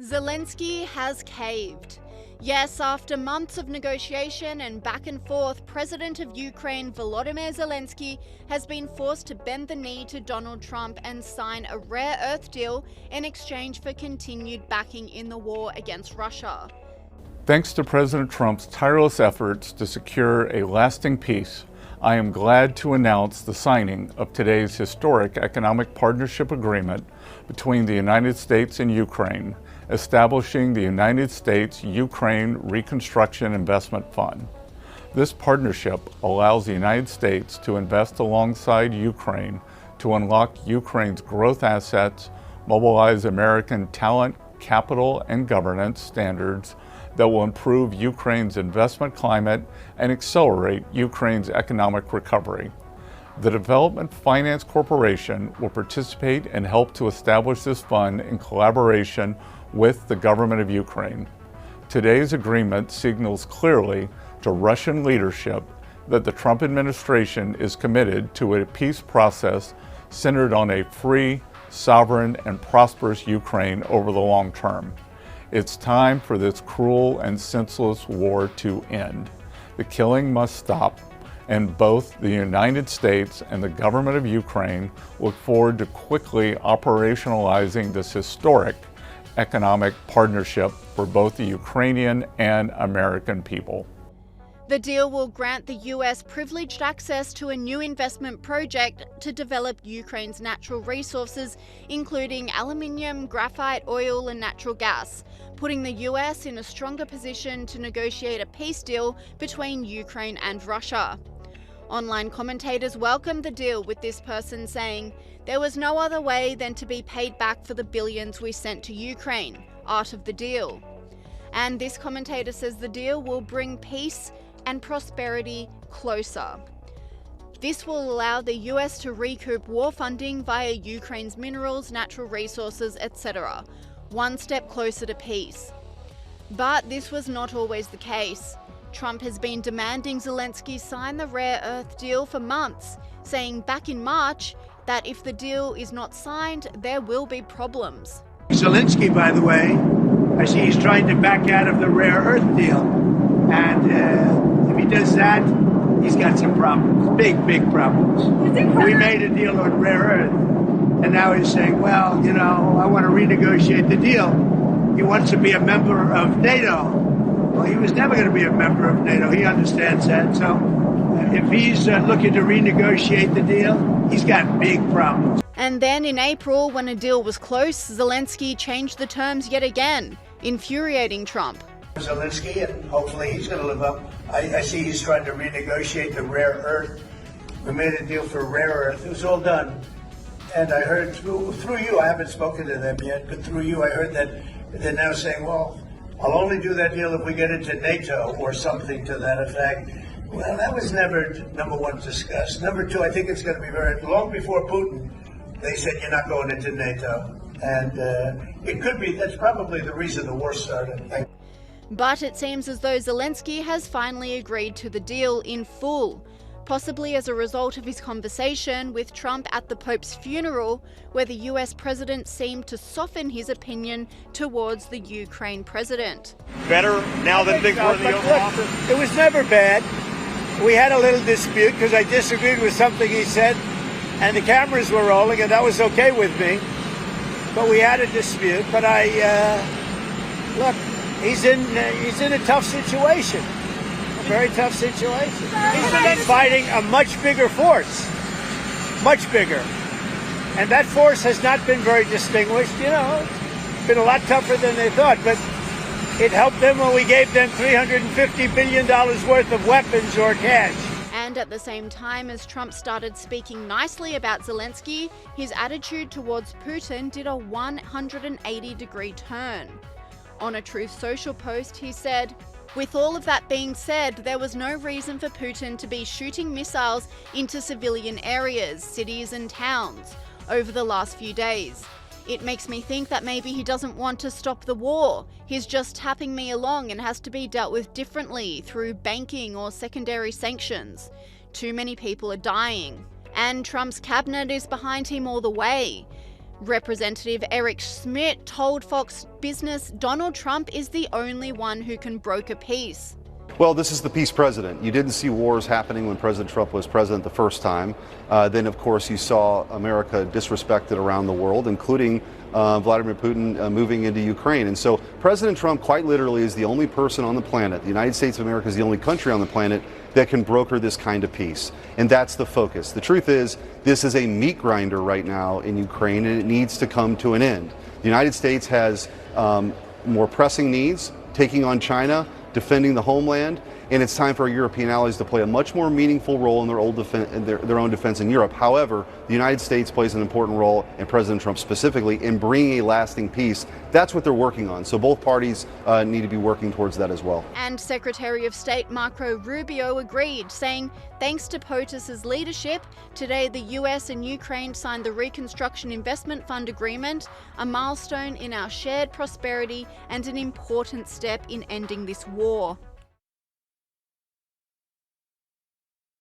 Zelensky has caved. Yes, after months of negotiation and back and forth, President of Ukraine Volodymyr Zelensky has been forced to bend the knee to Donald Trump and sign a rare earth deal in exchange for continued backing in the war against Russia. Thanks to President Trump's tireless efforts to secure a lasting peace, I am glad to announce the signing of today's historic economic partnership agreement between the United States and Ukraine, establishing the United States-Ukraine Reconstruction Investment Fund. This partnership allows the United States to invest alongside Ukraine to unlock Ukraine's growth assets, mobilize American talent, capital, and governance standards that will improve Ukraine's investment climate and accelerate Ukraine's economic recovery. The Development Finance Corporation will participate and help to establish this fund in collaboration with the government of Ukraine. Today's agreement signals clearly to Russian leadership that the Trump administration is committed to a peace process centered on a free, sovereign, and prosperous Ukraine over the long term. It's time for this cruel and senseless war to end. The killing must stop, and both the United States and the government of Ukraine look forward to quickly operationalizing this historic economic partnership for both the Ukrainian and American people. The deal will grant the US privileged access to a new investment project to develop Ukraine's natural resources, including aluminium, graphite, oil, and natural gas, putting the US in a stronger position to negotiate a peace deal between Ukraine and Russia. Online commentators welcomed the deal, with this person saying, "There was no other way than to be paid back for the billions we sent to Ukraine. Art of the deal." And this commentator says the deal will bring peace and prosperity closer. This will allow the US to recoup war funding via Ukraine's minerals, natural resources, etc. One step closer to peace. But this was not always the case. Trump has been demanding Zelensky sign the rare earth deal for months, saying back in March that if the deal is not signed, there will be problems. Zelensky, by the way, I see he's trying to back out of the rare earth deal. And if he does that, he's got some problems, big problems. We made a deal on rare earth, and now he's saying, well, I want to renegotiate the deal. He wants to be a member of NATO. Well, he was never going to be a member of NATO. He understands that. So if he's looking to renegotiate the deal, he's got big problems. And then in April, when a deal was close, Zelensky changed the terms yet again, infuriating Trump. Zelensky, and hopefully he's going to live up. I see he's trying to renegotiate the rare earth. We made a deal for rare earth. It was all done. And I heard through you, I haven't spoken to them yet, but through you I heard that they're now saying, well, I'll only do that deal if we get into NATO or something to that effect. Well, that was never, number one, discussed. Number two, I think it's going to be very long before Putin. They said you're not going into NATO. And it could be, that's probably the reason the war started. But it seems as though Zelensky has finally agreed to the deal in full, possibly as a result of his conversation with Trump at the Pope's funeral, where the US president seemed to soften his opinion towards the Ukraine president. Better now than things were in the Oval Office? It was never bad. We had a little dispute because I disagreed with something he said, and the cameras were rolling, and that was okay with me. But we had a dispute. But look, he's in a tough situation. Very tough situation. He's fighting a much bigger force, much bigger. And that force has not been very distinguished, It's been a lot tougher than they thought, but it helped them when we gave them $350 billion worth of weapons or cash. And at the same time as Trump started speaking nicely about Zelensky, his attitude towards Putin did a 180-degree turn. On a Truth Social post, he said, "With all of that being said, there was no reason for Putin to be shooting missiles into civilian areas, cities and towns over the last few days. It makes me think that maybe he doesn't want to stop the war. He's just tapping me along and has to be dealt with differently through banking or secondary sanctions. Too many people are dying. And Trump's cabinet is behind him all the way. Representative Eric Schmidt told Fox Business Donald Trump is the only one who can broker peace. Well, this is the peace president. You didn't see wars happening when President Trump was president the first time. Then, of course, you saw America disrespected around the world, including Vladimir Putin moving into Ukraine. And so President Trump quite literally is the only person on the planet, the United States of America is the only country on the planet that can broker this kind of peace. And that's the focus. The truth is, this is a meat grinder right now in Ukraine, and it needs to come to an end. The United States has more pressing needs, taking on China, defending the homeland, and it's time for our European allies to play a much more meaningful role in their own defense in Europe. However, the United States plays an important role, and President Trump specifically, in bringing a lasting peace. That's what they're working on. So both parties need to be working towards that as well. And Secretary of State Marco Rubio agreed, saying, thanks to POTUS's leadership, today the US and Ukraine signed the Reconstruction Investment Fund agreement, a milestone in our shared prosperity and an important step in ending this war.